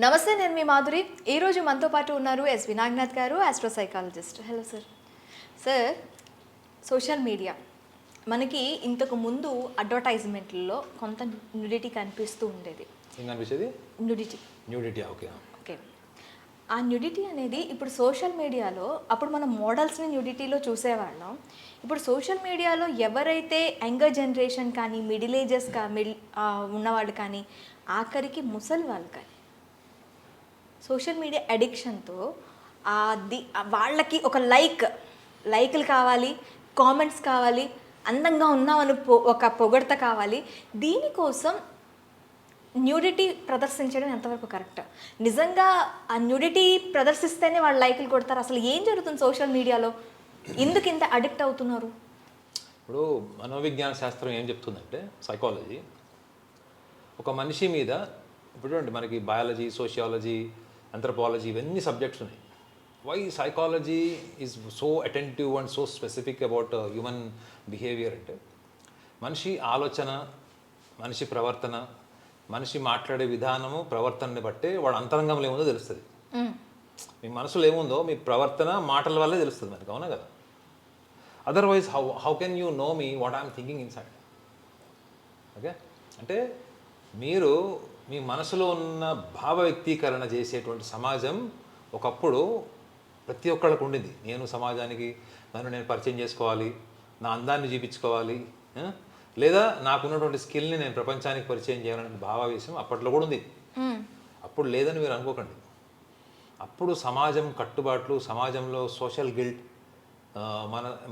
నమస్తే, నేను మీ మాధురి. ఈరోజు మనతో పాటు ఉన్నారు ఎస్ వినాగ్నాథ్ గారు, astro psychologist. Hello sir. Sir, social media మనకి ఇంతకు ముందు అడ్వర్టైజ్మెంట్లలో కొంత న్యూడిటీ కనిపిస్తూ ఉండేది. న్యూడిటీ. ఓకే. ఆ న్యూడిటీ అనేది ఇప్పుడు సోషల్ మీడియాలో, అప్పుడు మనం మోడల్స్ని న్యూడిటీలో చూసేవాళ్ళం. ఇప్పుడు సోషల్ మీడియాలో ఎవరైతే యంగర్ జనరేషన్ కానీ, మిడిల్ ఏజెస్ ఉన్నవాళ్ళు కానీ, ఆఖరికి ముసలి వాళ్ళు కానీ సోషల్ మీడియా అడిక్షన్తో వాళ్ళకి ఒక లైక్లు కావాలి, కామెంట్స్ కావాలి, అందంగా ఉన్నామని ఒక పొగడత కావాలి. దీనికోసం న్యూడిటీ ప్రదర్శించడం ఎంతవరకు కరెక్ట్? నిజంగా ఆ న్యూడిటీ ప్రదర్శిస్తేనే వాళ్ళు లైక్లు కొడతారు? అసలు ఏం జరుగుతుంది సోషల్ మీడియాలో? ఎందుకు ఇంత అడిక్ట్ అవుతున్నారు? ఇప్పుడు మనోవిజ్ఞాన శాస్త్రం ఏం చెప్తుందంటే, సైకాలజీ ఒక మనిషి మీద, ఇప్పుడు మనకి బయాలజీ, సోషియాలజీ, anthropology, ఇవన్నీ సబ్జెక్ట్స్ ఉన్నాయి. Why psychology is so attentive and so specific about human behaviour అంటే, మనిషి ఆలోచన, మనిషి ప్రవర్తన, మనిషి మాట్లాడే విధానము, ప్రవర్తనని బట్టే వాడు అంతరంగంలో ఏముందో తెలుస్తుంది. మీ మనసులో ఏముందో మీ ప్రవర్తన, మాటల వల్లే తెలుస్తుంది మనకి, అవునా కదా? Otherwise how can you know me what I'm thinking inside? Okay, అంటే మీరు మీ మనసులో ఉన్న భావ వ్యక్తీకరణ చేసేటువంటి సమాజం ఒకప్పుడు ప్రతి ఒక్కళ్ళకు ఉండింది. నేను సమాజానికి నన్ను నేను పరిచయం చేసుకోవాలి, నా అందాన్ని చూపించుకోవాలి, లేదా నాకున్నటువంటి స్కిల్ని నేను ప్రపంచానికి పరిచయం చేయాలనే భావావేశం అప్పట్లో కూడా ఉంది. అప్పుడు లేదని మీరు అనుకోకండి. అప్పుడు సమాజం కట్టుబాట్లు, సమాజంలో సోషల్ గిల్ట్,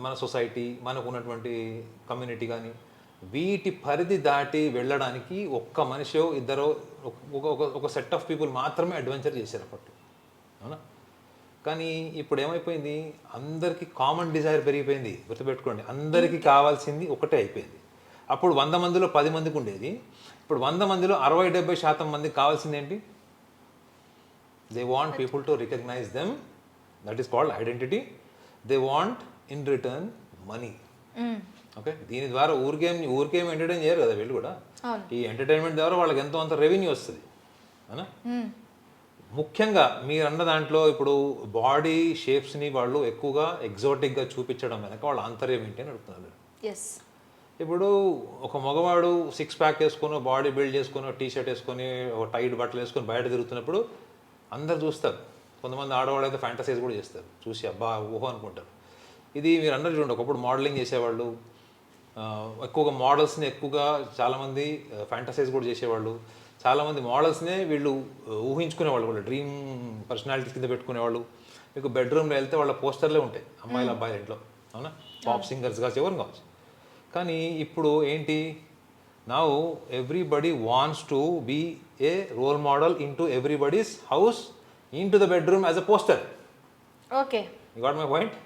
మన సొసైటీ, మనకు ఉన్నటువంటి కమ్యూనిటీ కానీ, వీటి పరిధి దాటి వెళ్ళడానికి ఒక్క మనిషి ఇద్దరు, ఒక సెట్ ఆఫ్ పీపుల్ మాత్రమే అడ్వెంచర్ చేశారు అప్పట్లో, అవునా? కానీ ఇప్పుడు ఏమైపోయింది, అందరికీ కామన్ డిజైర్ పెరిగిపోయింది. గుర్తుపెట్టుకోండి, అందరికీ కావాల్సింది ఒకటే అయిపోయింది. అప్పుడు 100 మందిలో 10 మందికి ఉండేది, ఇప్పుడు 100 మందిలో 60-70% మందికి కావాల్సింది ఏంటి? They want people to recognise them, that is called identity. They want in return money. Okay, దీని ద్వారా ఊరికేం ఎంటర్టైన్ చేయరు కదా వీళ్ళు కూడా. ఈ ఎంటర్టైన్మెంట్ ద్వారా వాళ్ళకి ఎంతో అంత రెవెన్యూ వస్తుంది, అవునా? ముఖ్యంగా మీరు అన్న దాంట్లో ఇప్పుడు బాడీ షేప్స్ని వాళ్ళు ఎక్కువగా ఎగ్జాటిక్గా చూపించడం వెనక వాళ్ళ ఆంతర్యం ఏంటి అని అడుగుతున్నారు. ఇప్పుడు ఒక మగవాడు 6 ప్యాక్ వేసుకొని, బాడీ బిల్డ్ చేసుకొని, టీ షర్ట్ వేసుకొని, ఒక టైట్ బట్టలు వేసుకొని బయట తిరుగుతున్నప్పుడు అందరు చూస్తారు. కొంతమంది ఆడవాళ్ళు అయితే ఫ్యాంటసైజ్ కూడా చేస్తారు, చూసి అబ్బా ఊహో అనుకుంటారు. ఇది మీరు అన్నది చూడండి, ఒకప్పుడు మోడలింగ్ చేసేవాళ్ళు, ఎక్కువగా మోడల్స్ని చాలామంది ఫ్యాంటసైజ్ కూడా చేసేవాళ్ళు. చాలామంది మోడల్స్నే వీళ్ళు ఊహించుకునేవాళ్ళు కూడా, డ్రీమ్ పర్సనాలిటీస్ కింద పెట్టుకునేవాళ్ళు. మీకు బెడ్రూమ్లో వెళ్తే వాళ్ళ పోస్టర్లే ఉంటాయి అమ్మాయిల అబ్బాయిల ఇంట్లో, అవునా? పాప్ సింగర్స్ కావచ్చు, ఎవరు కావచ్చు. కానీ ఇప్పుడు ఏంటి, now everybody wants to be a role model in to everybody's house, in to the bedroom as a poster. Okay, you got my point?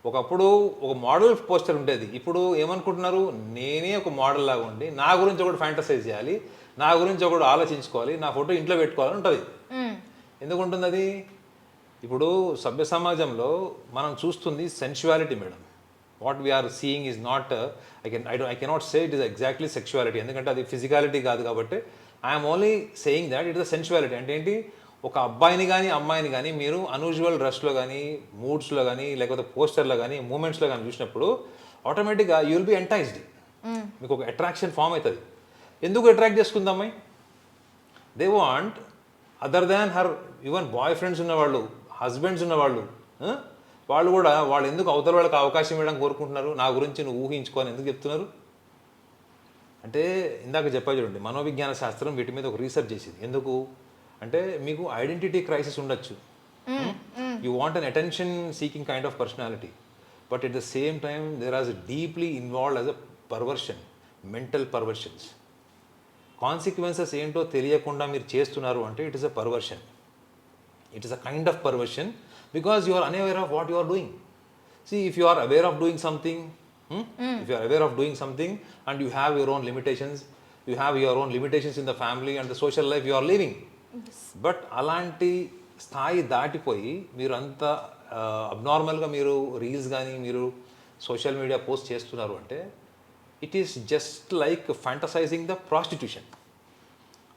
ఒకప్పుడు ఒక మోడల్ పోస్టర్ ఉండేది, ఇప్పుడు ఏమనుకుంటున్నారు, నేనే ఒక మోడల్ లాగా ఉండి నా గురించి ఒకటి ఫ్యాంటసైజ్ చేయాలి, నా గురించి ఒకటి ఆలోచించుకోవాలి, నా ఫోటో ఇంట్లో పెట్టుకోవాలని ఉంటుంది. ఎందుకు ఉంటుంది అది? ఇప్పుడు సభ్య సమాజంలో మనం చూస్తుంది sensuality madam. What we're seeing is not, I cannot say it is exactly sexuality, ఎందుకంటే అది ఫిజికాలిటీ కాదు. కాబట్టి I'm only saying that it is sensuality. అంటే ఏంటి, ఒక అబ్బాయిని కానీ అమ్మాయిని కానీ మీరు అన్యూజువల్ డ్రెస్లో కానీ, మూడ్స్లో కానీ, లేకపోతే పోస్టర్లో కానీ, మూమెంట్స్లో కానీ చూసినప్పుడు ఆటోమేటిక్గా యూ విల్ బి ఎంటైజ్డ్. మీకు ఒక అట్రాక్షన్ ఫామ్ అవుతుంది. ఎందుకు అట్రాక్ట్ చేసుకుంది అమ్మాయి? They want other than her, even boy friends ఉన్నవాళ్ళు, హస్బెండ్స్ ఉన్నవాళ్ళు, వాళ్ళు కూడా వాళ్ళు ఎందుకు అవతల వాళ్ళకి అవకాశం ఇవ్వడానికి కోరుకుంటున్నారు? నా గురించి నువ్వు ఊహించుకోని ఎందుకు చెప్తున్నారు అంటే, ఇందాక చెప్పా చూడండి, మనోవిజ్ఞాన శాస్త్రం వీటి మీద ఒక రీసెర్చ్ చేసింది. ఎందుకు అంటే, మీకు ఐడెంటిటీ క్రైసిస్ ఉండొచ్చు, you want an attention seeking kind of personality, but at the same time there are deeply involved as a perversion, mental perversions. Consequences ఏంటో తెలియకుండా మీరు చేస్తున్నారు అంటే it is a perversion, it is a kind of perversion, because you are unaware of what you are doing. See, if you are aware of doing something, if you are aware of doing something and you have your own limitations, you have your own limitations in the family and the social life you are living. But అలాంటి స్థాయి దాటిపోయి మీరు అంత అబ్నార్మల్గా మీరు reels కానీ, మీరు social media post చేస్తున్నారు అంటే it is just like fantasising the prostitution.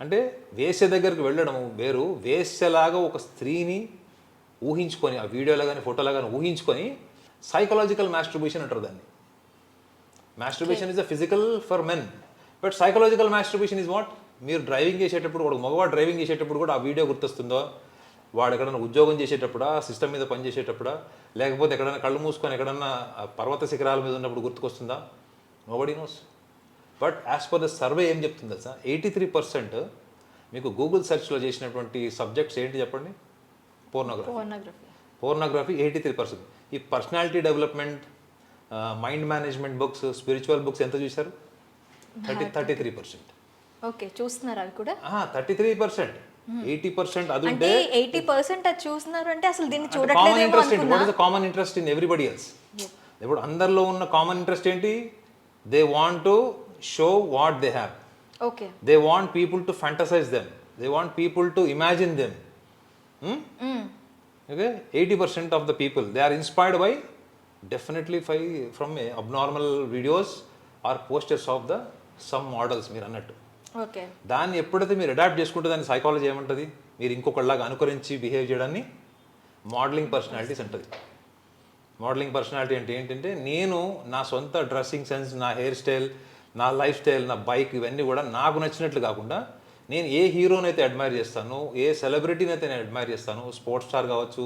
అంటే వేశ్య దగ్గరికి వెళ్ళడం వేరు, వేశ్యలాగా ఒక స్త్రీని ఊహించుకొని ఆ వీడియోలో కానీ ఫోటోలో కానీ ఊహించుకొని సైకలాజికల్ మాస్టర్బేషన్ అంటారు దాన్ని. Masturbation is a physical for men, but psychological masturbation is what? మీరు డ్రైవింగ్ చేసేటప్పుడు కూడా, మగవాడు డ్రైవింగ్ చేసేటప్పుడు కూడా ఆ వీడియో గుర్తొస్తుందో, వాడు ఎక్కడైనా ఉద్యోగం చేసేటప్పుడా, సిస్టమ్ మీద పని చేసేటప్పుడా, లేకపోతే ఎక్కడైనా కళ్ళు మూసుకొని ఎక్కడన్నా పర్వత శిఖరాల మీద ఉన్నప్పుడు గుర్తుకొస్తుందా? Nobody knows. But as per the survey ఏం చెప్తుంది సార్, 83% మీకు గూగుల్ సెర్చ్లో చేసినటువంటి సబ్జెక్ట్స్ ఏంటి చెప్పండి? పోర్నోగ్రఫీ 83%. ఈ personality development, mind management books, spiritual books ఎంత చూశారు? 33%. ఓకే, చూస్తున్నారు అవి కూడా? 33%. 80% అది అంటే 80% అది చూస్తున్నారు అంటే అసలు దీన్ని కామన్ చూడట్లేదేమో ఇంట్రెస్ట్. అనుకున్నా. What is the common interest in everybody else? ఇప్పుడు అందరిలో ఉన్న కామన్ ఇంట్రెస్ట్ ఏంటి? They want to show what they have. Okay. They want people to fantasize them. They want people to imagine them. Okay? 80% of the people, they are inspired by definitely from abnormal videos or posters of the some models మీరు అన్నట్టు. Okay. దాన్ని ఎప్పుడైతే మీరు adapt చేసుకుంటే దాని psychology ఏమంటుంది? మీరు ఇంకొకళ్ళలాగా అనుకరించి behave చేయడాన్ని మోడలింగ్ పర్సనాలిటీస్ అంటుంది. మోడలింగ్ పర్సనాలిటీ అంటే ఏంటంటే, నేను నా సొంత డ్రెస్సింగ్ సెన్స్, నా హెయిర్ స్టైల్, నా లైఫ్ స్టైల్, నా బైక్, ఇవన్నీ కూడా నాకు నచ్చినట్లు కాకుండా నేను ఏ హీరోని అయితే అడ్మైర్ చేస్తాను, ఏ సెలబ్రిటీని అయితే నేను అడ్మైర్ చేస్తాను, స్పోర్ట్స్ స్టార్ కావచ్చు,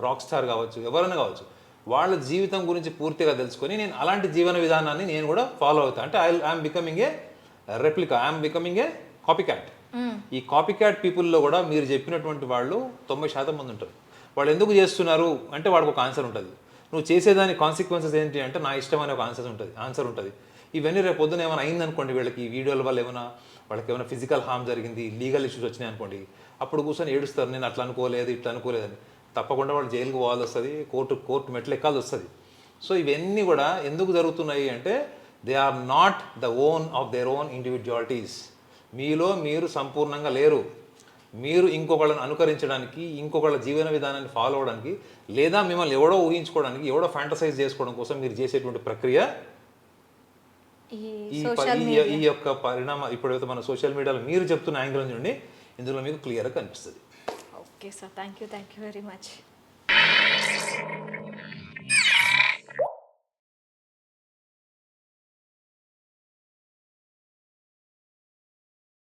రాక్ స్టార్ కావచ్చు, ఎవరైనా కావచ్చు, వాళ్ళ జీవితం గురించి పూర్తిగా తెలుసుకొని నేను అలాంటి జీవన విధానాన్ని నేను కూడా ఫాలో అవుతాను. అంటే I'm becoming a replica, I'm becoming a copy cat. ఈ కాపీ క్యాట్ పీపుల్లో కూడా మీరు చెప్పినటువంటి వాళ్ళు 90% మంది ఉంటారు. వాళ్ళు ఎందుకు చేస్తున్నారు అంటే వాడికి ఒక ఆన్సర్ ఉంటుంది. నువ్వు చేసేదాని కాన్సిక్వెన్సెస్ ఏంటి అంటే నా ఇష్టం అనే ఒక ఆన్సర్ ఉంటుంది. ఇవన్నీ రేపు పొద్దున ఏమైనా అయిందనుకోండి, వీళ్ళకి ఈ వీడియోల వల్ల వాళ్ళకి ఏమైనా ఫిజికల్ హార్మ్ జరిగింది, లీగల్ ఇష్యూస్ వచ్చినాయి అనుకోండి, అప్పుడు కూర్చొని ఏడుస్తారు, నేను అట్లా అనుకోలేదు, ఇట్లా అనుకోలేదని. తప్పకుండా వాళ్ళు జైలుకు పోవాల్సి వస్తుంది, కోర్టు మెట్లు ఎక్కాల్సి వస్తుంది. సో ఇవన్నీ కూడా ఎందుకు జరుగుతున్నాయి అంటే, they are not the own of their own individualities. మీలో మీరు సంపూర్ణంగా లేరు. మీరు ఇంకొకళ్ళని అనుకరించడానికి, ఇంకొకళ్ళ జీవన విధానాన్ని ఫాలో అవడానికి, లేదా మిమ్మల్ని ఎవడో ఊహించుకోవడానికి, ఎవడో ఫ్యాంటసైజ్ చేసుకోవడం కోసం మీరు చేసేటువంటి ప్రక్రియ ఈ యొక్క పరిణామం ఇప్పుడైతే మన సోషల్ మీడియాలో మీరు చెప్తున్న యాంగిల్ నుండి ఇందులో మీకు క్లియర్గా కనిపిస్తుంది. Okay sir, thank you very much.